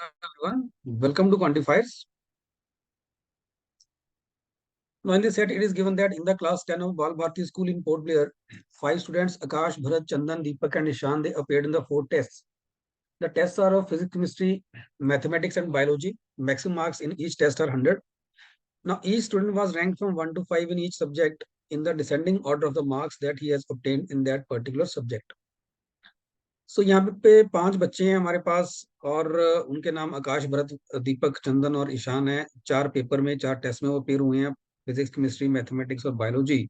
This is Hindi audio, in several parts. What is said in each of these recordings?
everyone. Welcome to Quantifiers. Now, in this set, it is given that in the class 10 of Bal Bharti School in Port Blair, 5 students, Akash, Bharat, Chandan, Deepak, and Ishan, they appeared in the 4 tests. The tests are of physics, chemistry, mathematics, and biology. Maximum marks in each test are 100. Now, each student was ranked from 1 to 5 in each subject in the descending order of the marks that he has obtained in that particular subject. सो यहाँ पे 5 बच्चे हैं हमारे पास और उनके नाम आकाश, भरत, दीपक, चंदन और ईशान है। 4 पेपर में 4 टेस्ट में वो पेयर हुए हैं, फिजिक्स, केमिस्ट्री, मैथमेटिक्स और बायोलॉजी।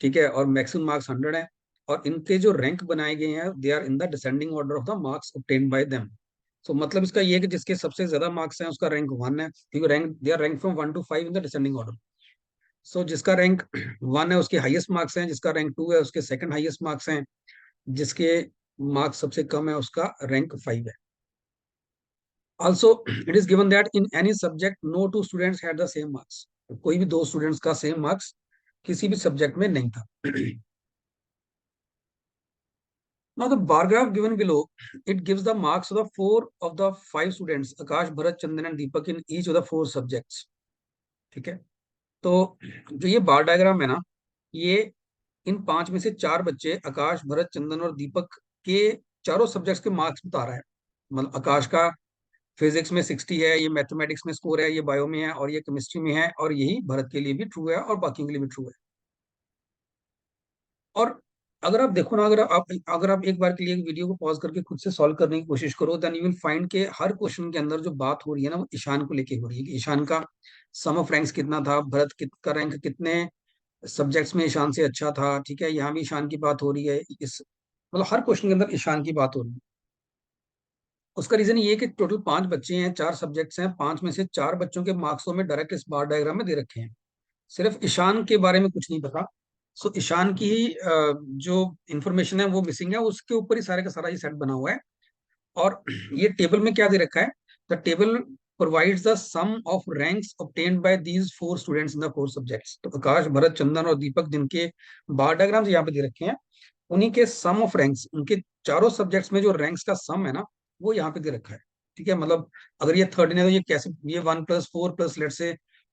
ठीक है, और मैक्सिमम मार्क्स 100 है। और इनके जो रैंक बनाए गए हैं they are in the descending order of the marks obtained by them. So मतलब इसका ये है कि जिसके सबसे ज्यादा मार्क्स हैं उसका रैंक 1 है, क्योंकि rank they are rank from 1 to 5 in the descending order. So जिसका रैंक 1 है उसके हाईएस्ट मार्क्स हैं, जिसका रैंक 2 है उसके सेकंड हाईएस्ट मार्क्स हैं, जिसके मार्क्स सबसे कम है उसका रैंक 5 है। Also, it is given that in any subject, no two students had the same marks. कोई भी 2 स्टूडेंट्स का सेम मार्क्स किसी भी सब्जेक्ट में नहीं था। Now the bar graph given below, it gives the marks of the 4 of the 5 students, Akash, Bharat, Chandan and Deepak in each of the 4 subjects. ठीक है, तो जो ये बार डायग्राम है ना, ये इन 5 में से 4 बच्चे आकाश, भरत, चंदन और दीपक के चारों सब्जेक्ट्स के मार्क्स बता रहा है। मतलब आकाश का फिजिक्स में 60 है, ये मैथमेटिक्स में स्कोर है, ये बायो में है और ये केमिस्ट्री में है, और यही भरत के लिए भी ट्रू है और बाकी के लिए भी ट्रू है। और अगर आप देखो ना, अगर आप एक बार के लिए वीडियो को पॉज करके खुद से सॉल्व करने की कोशिश करो, देन यू विल फाइंड के हर क्वेश्चन के अंदर जो बात हो रही है ना वो ईशान को लेके हो रही है कि ईशान का सम ऑफ रैंक्स कितना था, का रैंक कितने सब्जेक्ट्स में ईशान से अच्छा था। ठीक है, यहाँ भी ईशान की बात हो रही है, इस मतलब हर क्वेश्चन के अंदर ईशान की बात हो रही है। उसका रीजन ये है कि टोटल 5 बच्चे हैं, 4 सब्जेक्ट्स हैं, 5 में से 4 बच्चों के मार्क्सों में डायरेक्ट इस बार डायग्राम में दे रखे हैं। सिर्फ ईशान के बारे में कुछ नहीं पता। सो ईशान की ही जो इंफॉर्मेशन है वो मिसिंग है, उसके ऊपर ही सारे का सारा ये सेट बना हुआ है। और ये टेबल में क्या दे रखा है, the table provides the sum of ranks obtained by these 4 students in the 4 subjects. तो आकाश, भरत, चंदन और दीपक जिनके बार डायग्राम्स यहाँ पे दे रखे हैं, उन्हीं के सम ऑफ रैंक्स, उनके चारों सब्जेक्ट्स में जो रैंक्स का सम है ना वो यहाँ पे दे रखा है। ठीक है, मतलब अगर ये 13 है तो ये कैसे, ये 1 + 4 प्लस लेट से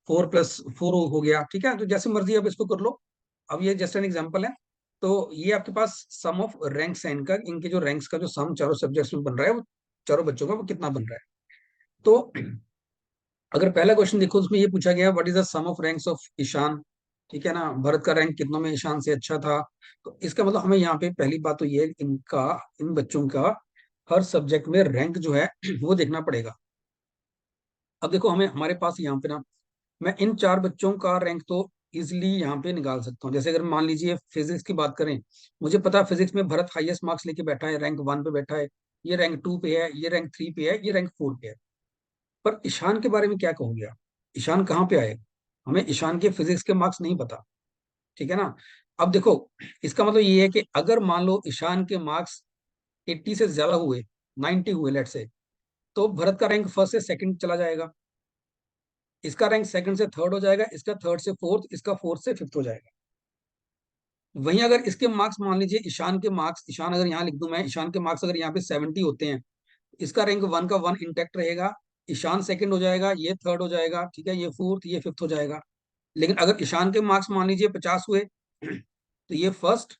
4 + 4 हो गया। ठीक है, तो जैसे मर्जी आप इसको कर लो। अब ये जस्ट एन एग्जांपल है। तो ये आपके पास सम ऑफ रैंक्स है इनका, इनके जो रैंक्स का जो सम चारों सब्जेक्ट्स में बन रहा है वो चारों बच्चों का वो कितना बन रहा है। तो अगर पहला क्वेश्चन देखो उसमें ये पूछा गया what is the sum of ranks of Ishan. ठीक है ना, भरत का रैंक कितनों में ईशान से अच्छा था। तो इसका मतलब हमें यहाँ पे पहली बात तो ये है कि इनका, इन बच्चों का हर सब्जेक्ट में रैंक जो है वो देखना पड़ेगा। अब देखो हमें, हमारे पास यहाँ पे ना, मैं इन 4 बच्चों का रैंक तो इजिली यहाँ पे निकाल सकता हूँ। जैसे अगर मान लीजिए फिजिक्स की बात करें, मुझे पता है फिजिक्स में भरत हाईएस्ट मार्क्स लेके बैठा है, रैंक 1 पे बैठा है, ये रैंक 2 पे है, ये रैंक 3 पे है, ये रैंक 4 पे है। पर ईशान के बारे में क्या कहोगे आप, ईशान कहाँ पे आएगा? हमें ईशान के फिजिक्स के मार्क्स नहीं पता। ठीक है ना। अब देखो, इसका मतलब ये है कि अगर मान लो ईशान के मार्क्स 80 से ज्यादा हुए, 90 हुए लेट से, तो भरत का रैंक फर्स्ट से सेकंड चला जाएगा, इसका रैंक सेकंड से थर्ड हो जाएगा, इसका थर्ड से फोर्थ, इसका फोर्थ से फिफ्थ हो जाएगा। वहीं अगर इसके मार्क्स मान लीजिए, ईशान के मार्क्स, ईशान अगर यहाँ लिख दूं मैं, ईशान के मार्क्स अगर यहाँ पे 70 होते हैं, इसका रैंक 1 का 1 इंटैक्ट रहेगा, ईशान सेकंड हो जाएगा, ये थर्ड हो जाएगा, ठीक है, ये फोर्थ, ये फिफ्थ हो जाएगा। लेकिन अगर ईशान के मार्क्स मान लीजिए 50 हुए, तो ये फर्स्ट,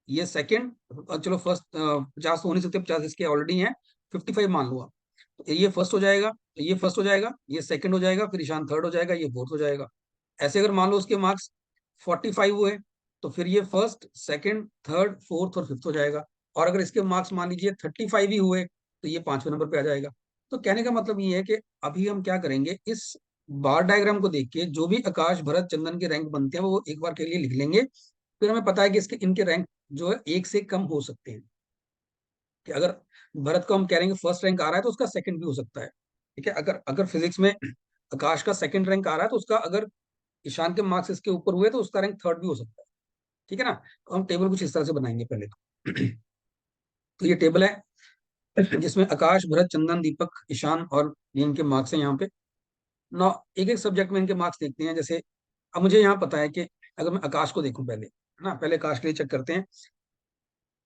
ये सेकंड, चलो फर्स्ट 50 तो हो नहीं सकते, 50 इसके ऑलरेडी हैं, 55 मान लो आप। तो ये फर्स्ट हो जाएगा, ये फर्स्ट हो जाएगा, ये सेकंड हो जाएगा, फिर ईशान थर्ड हो जाएगा, ये फोर्थ हो जाएगा। ऐसे अगर मान लो उसके मार्क्स 45 हुए, तो फिर ये फर्स्ट, सेकंड, थर्ड, फोर्थ और फिफ्थ हो जाएगा। और अगर इसके मार्क्स मान लीजिए 35 ही हुए, तो ये 5वें नंबर पे आ जाएगा। तो कहने का मतलब ये है कि अभी हम क्या करेंगे, इस बार डायग्राम को देख के जो भी आकाश, भरत, चंदन के रैंक बनते हैं वो एक बार के लिए लिख लेंगे। फिर हमें पता है कि इसके, इनके रैंक जो है एक से कम हो सकते हैं। कि अगर भरत को हम कह रहे हैं फर्स्ट रैंक आ रहा है तो उसका सेकंड भी हो सकता है। ठीक है, अगर अगर फिजिक्स में आकाश का सेकंड रैंक आ रहा है तो उसका, अगर ईशान के मार्क्स इसके ऊपर हुए तो उसका रैंक थर्ड भी हो सकता है। ठीक है ना। तो हम टेबल कुछ इस तरह से बनाएंगे पहले तो। तो ये टेबल है जिसमें आकाश, भरत, चंदन, दीपक, ईशान और ये इनके मार्क्स हैं यहाँ पे। ना एक एक सब्जेक्ट में इनके मार्क्स देखते हैं। जैसे अब मुझे यहाँ पता है कि अगर मैं आकाश को देखूं पहले, है ना, पहले आकाश के लिए चेक करते हैं।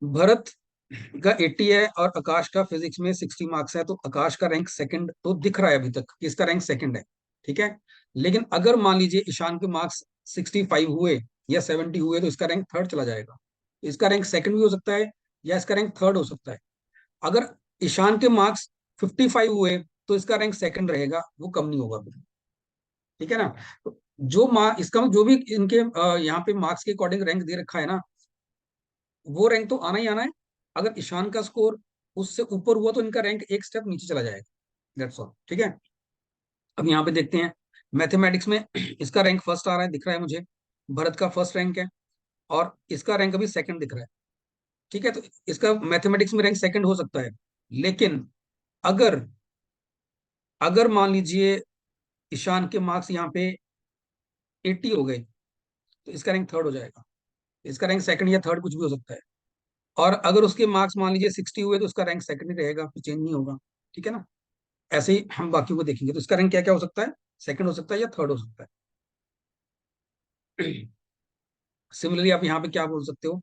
भरत का 80 है और आकाश का फिजिक्स में 60 मार्क्स है, तो आकाश का रैंक सेकंड तो दिख रहा है अभी तक कि इसका रैंक सेकंड है। ठीक है, लेकिन अगर मान लीजिए ईशान के मार्क्स 65 हुए या 70 हुए तो इसका रैंक थर्ड चला जाएगा। इसका रैंक सेकंड भी हो सकता है या इसका रैंक थर्ड हो सकता है। अगर ईशान के मार्क्स 55 हुए तो इसका रैंक सेकंड रहेगा, वो कम नहीं होगा फिर। ठीक है ना। तो जो मार्क इसका जो भी इनके यहाँ पे मार्क्स के अकॉर्डिंग रैंक दे रखा है ना, वो रैंक तो आना ही आना है। अगर ईशान का स्कोर उससे ऊपर हुआ तो इनका रैंक एक स्टेप नीचे चला जाएगा। That's all. ठीक है, अब यहाँ पे देखते हैं मैथमेटिक्स में इसका रैंक फर्स्ट आ रहा है, दिख रहा है मुझे। भरत का फर्स्ट रैंक है और इसका रैंक अभी सेकंड दिख रहा है। ठीक है, तो इसका मैथमेटिक्स में रैंक सेकंड हो सकता है, लेकिन अगर अगर मान लीजिए ईशान के मार्क्स यहाँ पे 80 हो गए तो इसका रैंक थर्ड हो जाएगा। इसका रैंक सेकंड या थर्ड कुछ भी हो सकता है। और अगर उसके मार्क्स मान लीजिए 60 हुए तो उसका रैंक सेकंड ही रहेगा, फिर चेंज नहीं होगा। ठीक है ना। ऐसे ही हम बाकी को देखेंगे, तो इसका रैंक क्या क्या हो सकता है, सेकंड हो सकता है या थर्ड हो सकता है। सिमिलरली आप यहाँ पे क्या बोल सकते हो,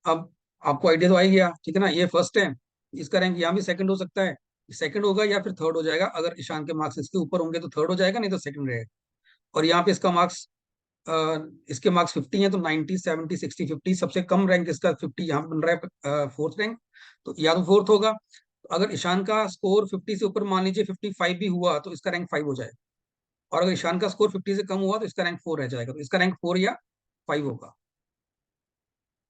अब आपको आइडिया तो आ ही गया। ठीक है ना, ये फर्स्ट है, इसका रैंक यहाँ भी सेकंड हो सकता है। सेकंड होगा या फिर थर्ड हो जाएगा। अगर ईशान के मार्क्स इसके ऊपर होंगे तो थर्ड हो जाएगा, नहीं तो सेकंड रहेगा। और यहाँ पे इसका मार्क्स इसके मार्क्स 50 हैं तो 90 70 60 50, सबसे कम रैंक इसका 50 यहाँ पे बन रहा है, फोर्थ रैंक। तो या तो फोर्थ होगा। तो अगर ईशान का स्कोर 50 से ऊपर मान लीजिए 55 भी हुआ तो इसका रैंक 5 हो जाएगा। और अगर ईशान का स्कोर 50 से कम हुआ तो इसका रैंक 4 रह जाएगा, तो इसका रैंक 4 या 5 होगा।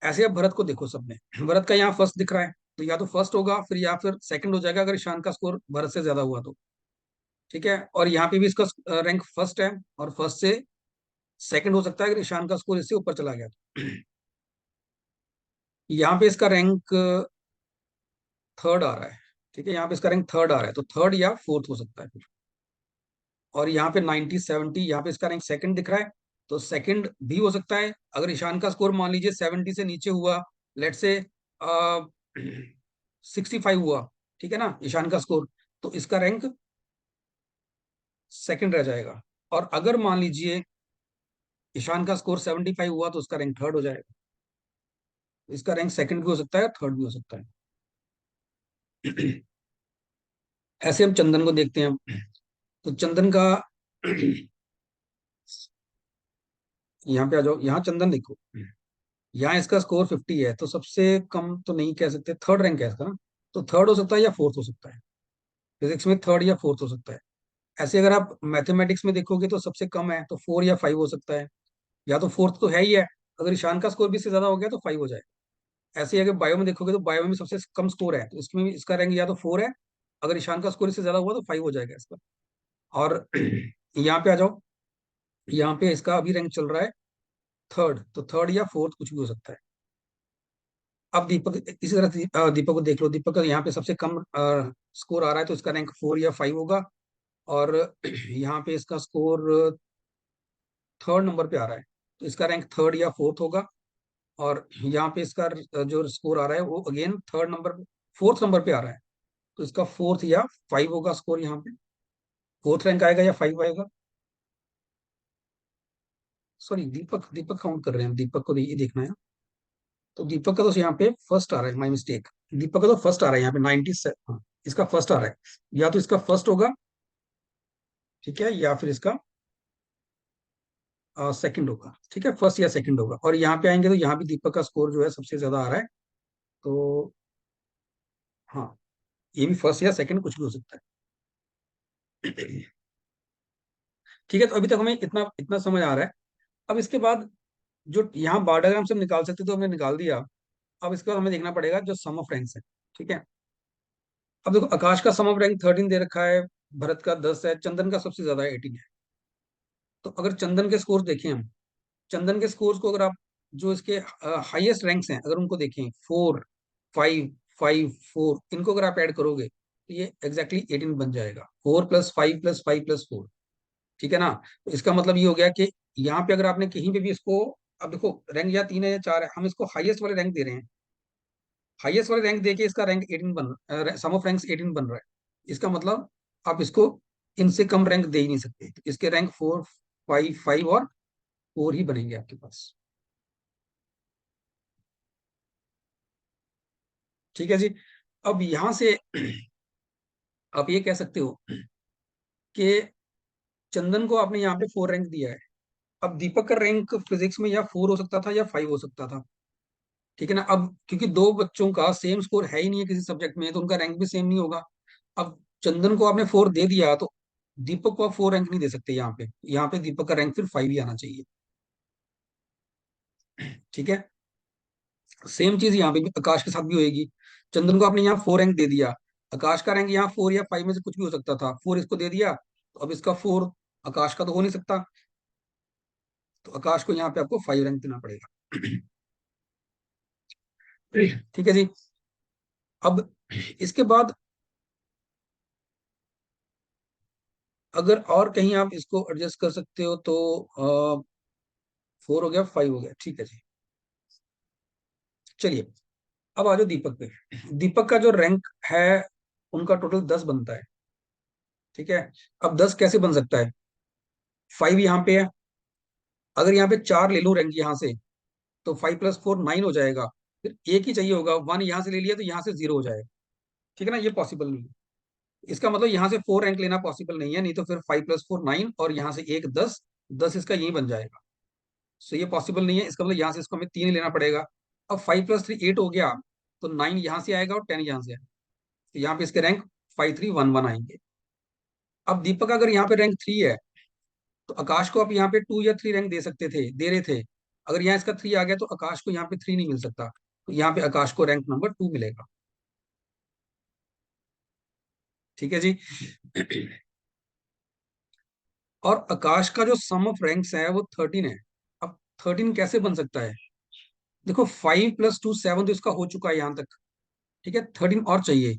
ऐसे अब भरत को देखो सब में, भरत का यहाँ फर्स्ट दिख रहा है, तो या तो फर्स्ट होगा फिर या फिर सेकंड हो जाएगा अगर ईशान का स्कोर भरत से ज्यादा हुआ तो। ठीक है, और यहाँ पे भी इसका रैंक फर्स्ट है और फर्स्ट से सेकंड हो सकता है अगर ईशान का स्कोर इससे ऊपर चला गया तो। यहाँ पे इसका रैंक थर्ड आ रहा है। ठीक है, यहाँ पे इसका रैंक थर्ड आ रहा है, तो थर्ड या फोर्थ हो सकता है फिर। और यहाँ पे 90 70, यहाँ पे इसका रैंक सेकंड दिख रहा है, तो सेकंड भी हो सकता है अगर ईशान का स्कोर मान लीजिए 70 से नीचे हुआ। लेट से 65 हुआ, ठीक है ना, ईशान का स्कोर, तो इसका रैंक सेकंड रह जाएगा। और अगर मान लीजिए ईशान का स्कोर 75 हुआ तो उसका रैंक थर्ड हो जाएगा। इसका रैंक सेकंड भी हो सकता है, थर्ड भी हो सकता है। ऐसे हम चंदन को देखते हैं, तो चंदन का यहाँ पे आ जाओ, यहाँ चंदन देखो, यहाँ इसका स्कोर 50 है, तो सबसे कम तो नहीं कह सकते, थर्ड रैंक है इसका ना। तो थर्ड हो सकता है या फोर्थ हो सकता है, फिजिक्स में थर्ड या फोर्थ हो सकता है। ऐसे अगर आप मैथमेटिक्स में देखोगे तो सबसे कम है, तो 4 या 5 हो सकता है। या तो फोर्थ तो है ही है, अगर ईशान का स्कोर भी इससे ज्यादा हो गया तो 5 हो जाए। ऐसे ही अगर बायो में देखोगे तो बायो में सबसे कम स्कोर है, तो इसमें भी इसका रैंक या तो 4 है, अगर ईशान का स्कोर इससे ज्यादा हुआ तो 5 हो जाएगा इसका। और यहाँ पे आ जाओ, यहाँ पे इसका अभी रैंक चल रहा है थर्ड, तो थर्ड या फोर्थ कुछ भी हो सकता है। अब दीपक, इसी तरह दीपक को देख लो, दीपक का यहाँ पे सबसे कम स्कोर आ रहा है, तो इसका रैंक 4 या 5 होगा। और यहाँ पे इसका स्कोर थर्ड नंबर पे आ रहा है, तो इसका रैंक थर्ड या फोर्थ होगा। और यहाँ पे इसका जो स्कोर आ रहा है वो again third number, fourth number पे आ रहा है, तो इसका फोर्थ या 5 होगा स्कोर यहाँ पे। फोर्थ रैंक आएगा या 5 आएगा। सॉरी, दीपक दीपक काउंट कर रहे हैं, दीपक को ये देखना है। तो दीपक का तो यहाँ पे फर्स्ट आ रहा है, माई मिस्टेक। दीपक का तो फर्स्ट आ रहा है यहाँ पे 90 से, हाँ, इसका फर्स्ट आ रहा है। या तो इसका फर्स्ट होगा, ठीक है, या फिर इसका सेकंड होगा। ठीक है, फर्स्ट या सेकंड होगा। और यहाँ पे आएंगे तो यहाँ भी दीपक का स्कोर जो है सबसे ज्यादा आ रहा है, तो हाँ, ये भी फर्स्ट या सेकंड कुछ भी हो सकता है। ठीक है, तो अभी तक हमें इतना इतना समझ आ रहा है। अब इसके बाद जो यहाँ बार डायग्राम से हम निकाल सकते तो हमने निकाल दिया। अब इसके बाद हमें देखना पड़ेगा जो सम ऑफ रैंक्स है। ठीक है, अब देखो आकाश का सम ऑफ रैंक 13 दे रखा है, भरत का 10 है, चंदन का सबसे ज्यादा है 18 है। तो अगर चंदन के स्कोर देखें हम, चंदन के स्कोर्स को अगर आप जो इसके हाईएस्ट रैंक्स हैं अगर उनको देखें, 4 5 5 4, इनको अगर आप ऐड करोगे तो ये एग्जैक्टली 18 बन जाएगा। 4 + 5 + 5 + 4, ठीक है ना। तो इसका मतलब ये हो गया कि यहाँ पे अगर आपने कहीं पे भी इसको, अब देखो रैंक या 3 है या 4 है, हम इसको हाईएस्ट वाले रैंक दे रहे हैं। हाईएस्ट वाले रैंक देके इसका रैंक 18 सम ऑफ रैंक्स 18 बन रहा है। इसका मतलब आप इसको इनसे कम रैंक दे ही नहीं सकते, तो इसके रैंक 4 5 5 और 4 ही बनेंगे आपके पास। ठीक है जी। अब यहां से आप ये कह सकते हो कि चंदन को आपने यहाँ पे 4 रैंक दिया है। अब दीपक का रैंक फिजिक्स में या 4 हो सकता था या 5 हो सकता था। ठीक है ना। अब क्योंकि दो बच्चों का सेम स्कोर है ही नहीं है किसी सब्जेक्ट में, तो उनका रैंक भी सेम नहीं होगा। अब चंदन को आपने 4 दे दिया, तो दीपक को आप 4 रैंक नहीं दे सकते यहाँ पे। यहाँ पे दीपक का रैंक फिर 5 ही आना चाहिए। ठीक है। सेम चीज यहाँ पे भी आकाश के साथ भी होएगी। चंदन को आपने यहाँ 4 रैंक दे दिया, आकाश का रैंक यहाँ 4 या 5 में से कुछ भी हो सकता था। 4 इसको दे दिया, तो अब इसका 4 आकाश का तो हो नहीं सकता, तो आकाश को यहाँ पे आपको 5 रैंक देना पड़ेगा। ठीक है जी। अब इसके बाद अगर और कहीं आप इसको एडजस्ट कर सकते हो तो 4 हो गया, 5 हो गया। ठीक है जी। चलिए, अब आ जाओ दीपक पे। दीपक का जो रैंक है उनका टोटल 10 बनता है। ठीक है। अब 10 कैसे बन सकता है? 5 यहाँ पे है, अगर यहाँ पे 4 ले लूं रैंक यहाँ से, तो 5 + 4 9 हो जाएगा। फिर एक ही चाहिए होगा, 1 यहाँ से ले लिया तो यहाँ से 0 हो जाएगा। ठीक है ना, ये पॉसिबल नहीं है। इसका मतलब यहाँ से 4 रैंक लेना पॉसिबल नहीं है, नहीं तो फिर 5 + 4 9 और यहाँ से एक 10, 10 इसका यही बन जाएगा। सो ये पॉसिबल नहीं है। इसका मतलब यहाँ से इसको हमें 3 लेना पड़ेगा। अब 5 + 3 8 हो गया, तो 9 यहाँ से आएगा और 10 यहाँ से आएगा। तो यहाँ पे इसके रैंक 5 3 1 1 आएंगे। अब दीपक अगर यहाँ पे रैंक 3 है, तो आकाश को आप यहाँ पे 2 या 3 रैंक दे सकते थे, दे रहे थे। अगर यहाँ इसका 3 आ गया, तो आकाश को यहाँ पे 3 नहीं मिल सकता, तो यहाँ पे आकाश को रैंक नंबर 2 मिलेगा। ठीक है जी। और आकाश का जो सम ऑफ रैंक्स है वो 13 है। अब 13 कैसे बन सकता है? देखो, 5 + 2 7 तो इसका हो चुका है यहाँ तक। ठीक है, 13 और चाहिए।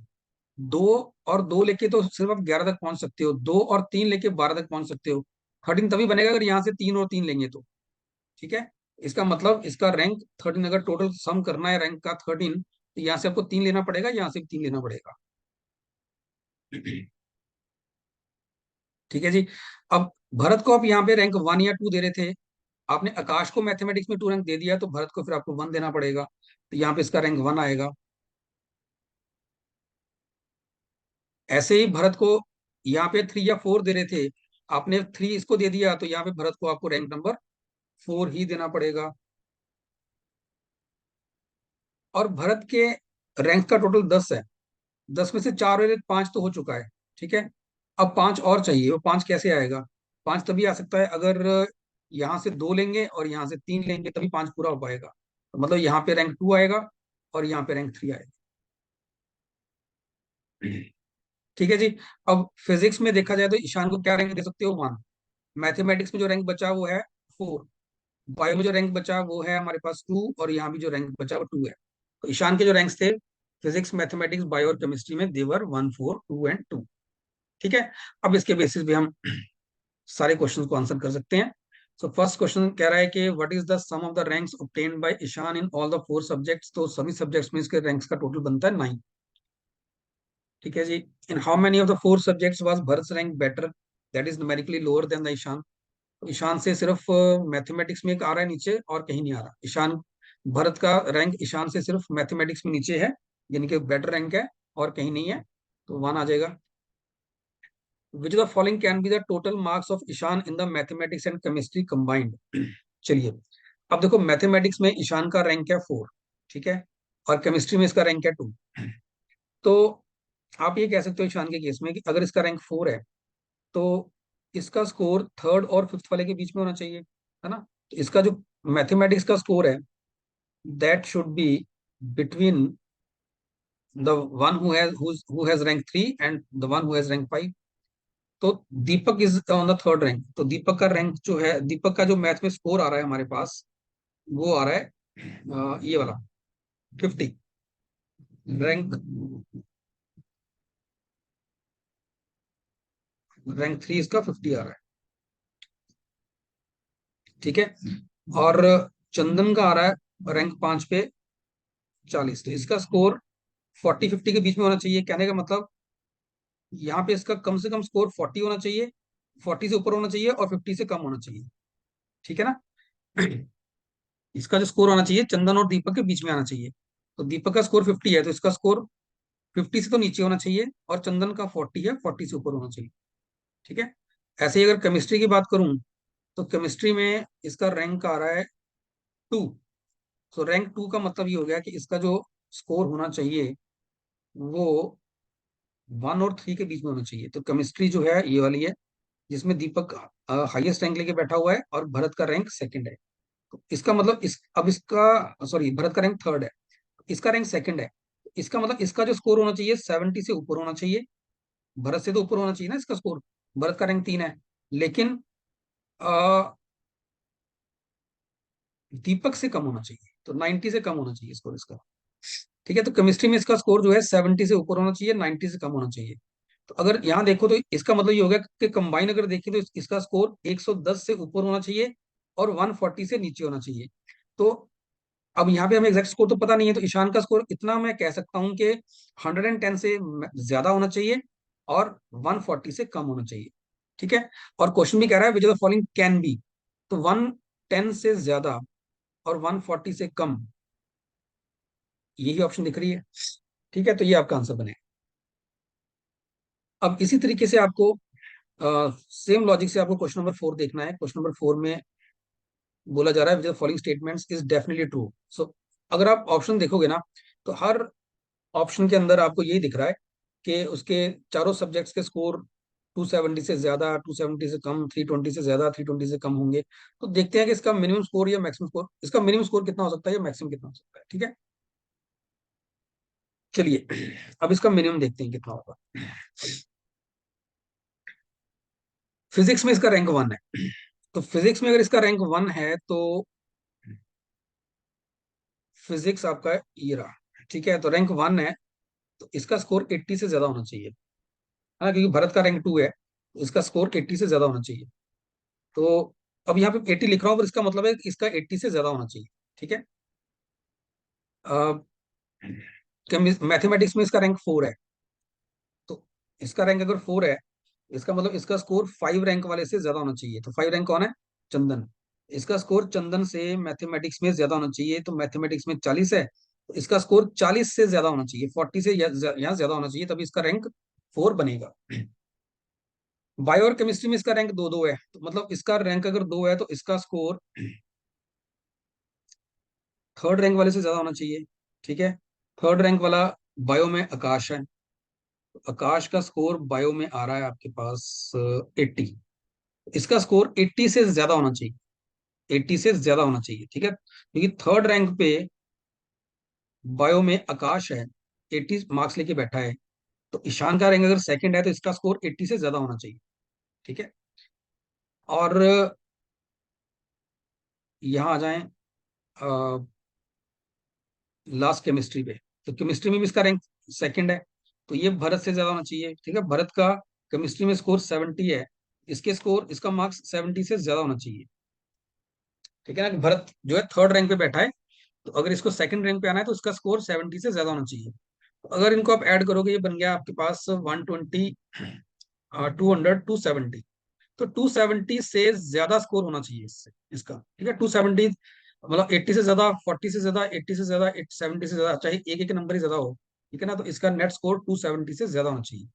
2 और 2 लेके तो सिर्फ आप 11 तक पहुंच सकते हो, 2 और 3 लेके 12 तक पहुंच सकते हो। 13 तभी बनेगा अगर यहाँ से 3 और 3 लेंगे तो। ठीक है। इसका मतलब इसका रैंक 13, अगर टोटल सम करना है रैंक का 13, तो यहाँ से आपको 3 लेना पड़ेगा, यहाँ से भी 3 लेना पड़ेगा। ठीक है जी। अब भरत को आप यहाँ पे रैंक 1 या 2 दे रहे थे, आपने आकाश को मैथमेटिक्स में 2 रैंक दे दिया, तो भरत को फिर आपको 1 देना पड़ेगा, तो यहाँ पे इसका रैंक 1 आएगा। ऐसे ही भरत को यहाँ पे 3 या 4 दे रहे थे, आपने 3 इसको दे दिया, तो यहाँ पे भरत को आपको रैंक नंबर 4 ही देना पड़ेगा। और भरत के रैंक का टोटल 10 है, 10 में से 4 और 5 तो हो चुका है। ठीक है। अब 5 और चाहिए। वो 5 कैसे आएगा? 5 तभी आ सकता है अगर यहाँ से 2 लेंगे और यहाँ से 3 लेंगे, तभी 5 पूरा हो पाएगा। तो मतलब यहाँ पे रैंक 2 आएगा और यहाँ पे रैंक 3 आएगा। ठीक है जी। अब फिजिक्स में देखा जाए तो ईशान को क्या रैंक दे सकते हो? 1। मैथमेटिक्स में जो रैंक बचा वो है 4। बायो में जो रैंक बचा वो है हमारे पास 2, और यहाँ भी जो रैंक बचा वो 2 है। तो ईशान के जो रैंक्स थे फिजिक्स, मैथमेटिक्स, बायो और केमिस्ट्री में, देवर 1 4 2 एंड 2। ठीक है। अब इसके बेसिस पे हम सारे क्वेश्चन को आंसर कर सकते हैं। सो फर्स्ट क्वेश्चन कह रहा है कि what is the sum of the ranks obtained by Ishan in all the 4 subjects. तो सभी सब्जेक्ट्स में इसके रैंक्स का टोटल बनता है 9। ठीक है जी। In how many of the 4 subjects was Bharat rank better, that is numerically lower than the Ishaan. तो ईशान से सिर्फ मैथमेटिक्स में एक आ रहा है नीचे, और कहीं नहीं आ रहा। ईशान, भरत का रैंक ईशान से सिर्फ मैथमेटिक्स में नीचे है, यानी कि बेटर रैंक है, और कहीं नहीं है, तो 1 आ जाएगा। Which the following can be the total marks of Ishan in the mathematics and chemistry combined. चलिए, अब देखो मैथमेटिक्स में ईशान का रैंक है 4। ठीक है। और केमिस्ट्री में इसका रैंक है 2। तो आप ये कह सकते हो ईशान के केस में कि अगर इसका रैंक 4 है, तो इसका स्कोर थर्ड और फिफ्थ वाले के बीच में होना चाहिए, है ना। तो इसका जो मैथमेटिक्स का स्कोर है, that should be between the one who has rank 3 and the one who has rank 5। तो Deepak is on the third rank, तो दीपक का रैंक जो है, दीपक का जो मैथ में स्कोर आ रहा है हमारे पास, वो आ रहा है ये वाला 50 रैंक। रैंक 3 इसका 50 आ रहा है। ठीक है। और चंदन का आ रहा है रैंक 5 पे 40। तो इसका स्कोर 40 50 के बीच में होना चाहिए। कहने का मतलब यहाँ पे इसका कम से कम स्कोर 40 होना चाहिए, 40 से ऊपर होना चाहिए, और 50 से कम होना चाहिए। ठीक है ना। इसका जो स्कोर होना चाहिए चंदन और दीपक के बीच में आना चाहिए। तो दीपक का स्कोर 50 है, तो इसका स्कोर 50 से तो नीचे होना चाहिए, और चंदन का 40 है, 40 से ऊपर होना चाहिए। ठीक है। ऐसे ही अगर केमिस्ट्री की बात करूं, तो केमिस्ट्री में इसका रैंक आ रहा है 2। तो रैंक 2 का मतलब ये हो गया कि इसका जो स्कोर होना चाहिए वो 1 और 3 के बीच में होना चाहिए। तो केमिस्ट्री जो है ये वाली है, जिसमें दीपक हाईएस्ट रैंक लेके बैठा हुआ है और भरत का रैंक सेकंड है। तो इसका मतलब अब इसका, सॉरी, भरत का रैंक थर्ड है, इसका रैंक सेकंड है। इसका मतलब इसका जो स्कोर होना चाहिए 70 से ऊपर होना चाहिए। भरत से तो ऊपर होना चाहिए ना इसका स्कोर। भरत का रैंक 3 है, लेकिन अ, दीपक से कम होना चाहिए, तो 90 से कम होना चाहिए स्कोर इसका। ठीक है। तो केमिस्ट्री में इसका स्कोर जो है 70 से ऊपर होना चाहिए, 90 से कम होना चाहिए। तो अगर यहाँ देखो तो इसका मतलब ये हो गया कि कंबाइन अगर देखें तो इसका स्कोर 110 से ऊपर होना चाहिए और 140 से नीचे होना चाहिए। तो अब यहाँ पे हमें एग्जैक्ट स्कोर तो पता नहीं है, तो ईशान का स्कोर इतना मैं कह सकता हूँ कि 110 से ज्यादा होना चाहिए और 140 से कम होना चाहिए। ठीक है। और क्वेश्चन भी कह रहा है which of the following can B, तो 110 से ज्यादा और 140 से कम, यही ऑप्शन दिख रही है। ठीक है। तो ये आपका आंसर बनेगा। अब इसी तरीके से आपको सेम लॉजिक से आपको क्वेश्चन नंबर 4 देखना है। क्वेश्चन नंबर 4 में बोला जा रहा है following statements is definitely true. So अगर आप ऑप्शन देखोगे ना, तो हर ऑप्शन के अंदर आपको यही दिख रहा है कि उसके चारों सब्जेक्ट्स के स्कोर 270 से ज्यादा, 270 से कम, 320 से ज्यादा, 320 से कम होंगे। तो देखते हैं कि इसका मिनिमम स्कोर या मैक्सिमम स्कोर, इसका मिनिमम स्कोर कितना हो सकता है या मैक्सिमम कितना हो सकता है। ठीक है। चलिए अब इसका मिनिमम देखते हैं कितना होगा। फिजिक्स में इसका रैंक 1 है, तो फिजिक्स में अगर इसका रैंक 1 है तो फिजिक्स आपका ये रहा। ठीक है। तो रैंक 1 है, तो इसका स्कोर 80 से ज्यादा होना चाहिए। हाँ, क्योंकि भरत का रैंक 2 है, तो इसका स्कोर 80 से ज्यादा होना चाहिए। तो अब यहाँ पे 80 लिख रहा हूँ, पर इसका मतलब है कि इसका 80 से ज्यादा होना चाहिए। ठीक है। मैथमेटिक्स में इसका रैंक 4 है, तो इसका रैंक अगर 4 है, इसका मतलब इसका स्कोर 5 रैंक वाले से ज्यादा होना चाहिए। तो 5 रैंक कौन है? चंदन। इसका स्कोर चंदन से मैथमेटिक्स में ज्यादा होना चाहिए। तो मैथमेटिक्स में 40 है, तो इसका स्कोर 40 से ज्यादा होना चाहिए, 40 से यहाँ ज्यादा होना चाहिए, तभी इसका रैंक 4 बनेगा। बायो और केमिस्ट्री में इसका रैंक 2-2 है, तो मतलब इसका रैंक अगर 2 है, तो इसका स्कोर थर्ड रैंक वाले से ज्यादा होना चाहिए। ठीक है। थर्ड रैंक वाला बायो में आकाश है, तो आकाश का स्कोर बायो में आ रहा है आपके पास 80। इसका स्कोर 80 से ज्यादा होना चाहिए, 80 से ज्यादा होना चाहिए। ठीक है। क्योंकि थर्ड रैंक पे बायो में आकाश है, 80 मार्क्स लेके बैठा है। तो ईशान का रैंक अगर सेकंड है, तो इसका स्कोर 80 से ज्यादा होना चाहिए। ठीक है। और यहाँ आ जाएं लास्ट केमिस्ट्री पे, तो केमिस्ट्री में भी इसका रैंक सेकंड है, तो ये भरत से ज्यादा होना चाहिए। ठीक है। भरत का केमिस्ट्री में स्कोर 70 है, इसका मार्क्स 70 से ज्यादा होना चाहिए। ठीक है ना, कि भरत जो है थर्ड रैंक पे बैठा है, तो अगर इसको सेकंड रैंक पे आना है तो इसका स्कोर 70 से ज्यादा होना चाहिए। तो अगर इनको आप ऐड करोगे, ये बन गया आपके पास 120, 200, 270। तो 270 से ज्यादा स्कोर होना चाहिए इससे इसका। ठीक है। 270 मतलब 80 से ज्यादा, 40 से ज्यादा, 80 से ज्यादा, 70 से ज्यादा, चाहे एक एक नंबर ही ज्यादा हो। ठीक है ना, तो इसका नेट स्कोर 270 से ज्यादा होना चाहिए।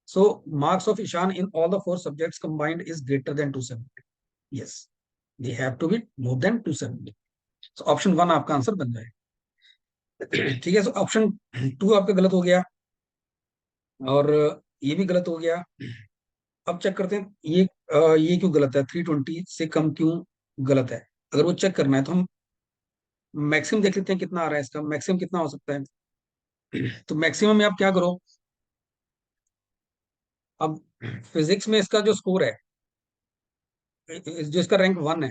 So marks of Ishan in all the 4 subjects combined is greater than 270। Yes, they have to be more than 270। So option 1 आपका आंसर बन जाएगा। ठीक है। सो ऑप्शन 2 आपका गलत हो गया, और ये भी गलत हो गया। अब चेक करते हैं ये क्यों गलत है, 320 से कम क्यों गलत है। अगर वो चेक करना है तो हम मैक्सिमम देख लेते हैं कितना आ रहा है, इसका मैक्सिमम कितना हो सकता है। तो मैक्सिमम में आप क्या करो, अब फिजिक्स में इसका जो स्कोर है, जो इसका रैंक 1 है,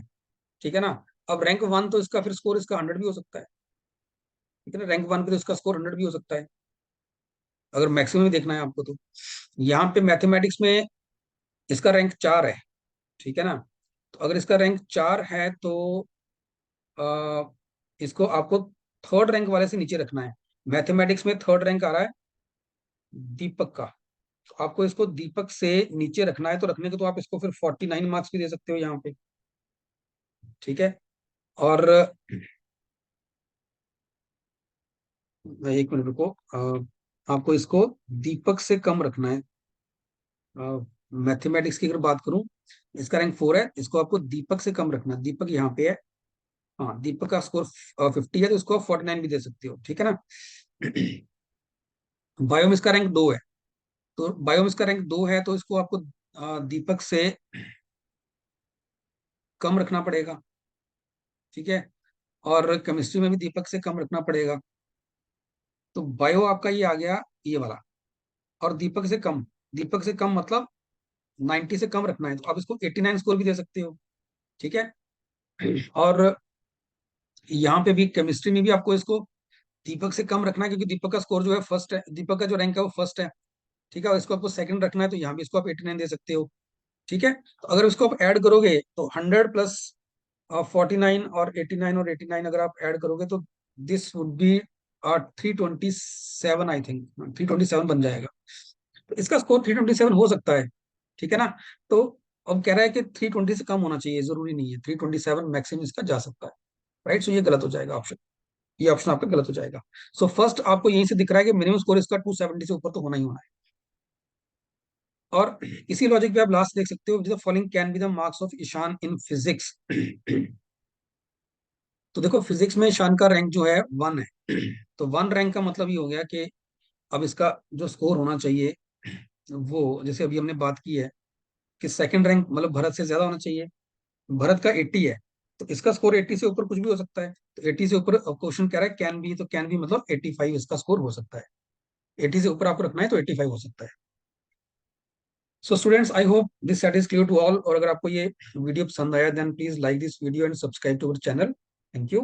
ठीक है ना, अब रैंक 1 तो इसका फिर स्कोर इसका 100 भी हो सकता है। ठीक है ना, रैंक 1 पे तो इसका स्कोर 100 भी हो सकता है, अगर मैक्सिमम में देखना है आपको तो। यहाँ पे मैथमेटिक्स में इसका रैंक 4 है। ठीक है ना, तो अगर इसका रैंक 4 है तो आ, इसको आपको थर्ड रैंक वाले से नीचे रखना है। मैथमेटिक्स में थर्ड रैंक आ रहा है दीपक का, तो आपको इसको दीपक से नीचे रखना है। तो रखने के तो आप इसको फिर 49 मार्क्स भी दे सकते हो यहाँ पे। ठीक है। और एक मिनट रुको। आपको इसको दीपक से कम रखना है। मैथमेटिक्स की अगर बात करूं, इसका रैंक 4 है, इसको आपको दीपक से कम रखना है। दीपक यहाँ पे है। हाँ, दीपक का स्कोर 50 है, तो इसको आप 49 भी दे सकते हो, ठीक है ना। बायो में इसका रैंक 2 है, तो बायो में इसका रैंक 2 है, तो इसको आपको दीपक से कम रखना पड़ेगा, ठीक है। और केमिस्ट्री में भी दीपक से कम रखना पड़ेगा। तो बायो आपका ये आ गया, ये वाला। और दीपक से कम मतलब 90 से कम रखना है, तो आप इसको 89 स्कोर भी दे सकते हो, ठीक है। और यहाँ पे भी केमिस्ट्री में भी आपको इसको दीपक से कम रखना है, क्योंकि दीपक का स्कोर जो है फर्स्ट है, दीपक का जो रैंक है वो फर्स्ट है, ठीक है। और इसको आपको सेकंड रखना है, तो यहाँ भी इसको आप 89 दे सकते हो, ठीक है। तो अगर इसको आप ऐड करोगे तो 100 प्लस 49 और 89 अगर आप ऐड करोगे तो this would be 327, I think 327 बन जाएगा। तो इसका स्कोर 327 हो सकता है, ठीक है ना। तो अब कह रहा है कि 320 से कम होना चाहिए, जरूरी नहीं है, 327 मैक्सिमम इसका जा सकता है, राइट। सो ये गलत हो जाएगा ऑप्शन, ये ऑप्शन आपका गलत हो जाएगा। सो फर्स्ट आपको यहीं से दिख रहा है कि मिनिमम स्कोर इसका 270 से ऊपर तो होना ही होना है। और इसी लॉजिक पे आप लास्ट देख सकते हो, the following can be the marks of Ishan in physics. तो देखो, फिजिक्स में ईशान का रैंक जो है 1 है। तो 1 रैंक का मतलब ये हो गया कि अब इसका जो स्कोर होना चाहिए, वो जैसे अभी हमने बात की है कि सेकंड रैंक मतलब भरत से ज्यादा होना चाहिए। भरत का 80 है, तो इसका स्कोर 80 से ऊपर कुछ भी हो सकता है। तो 80 से ऊपर क्वेश्चन कह रहा है कैन बी, तो कैन बी मतलब 85 इसका स्कोर हो सकता है। 80 से ऊपर आपको रखना है तो 85 हो सकता है। So students, I hope this set is clear to all. और अगर आपको ये वीडियो पसंद आया, then please like this video and subscribe to our channel. Thank you.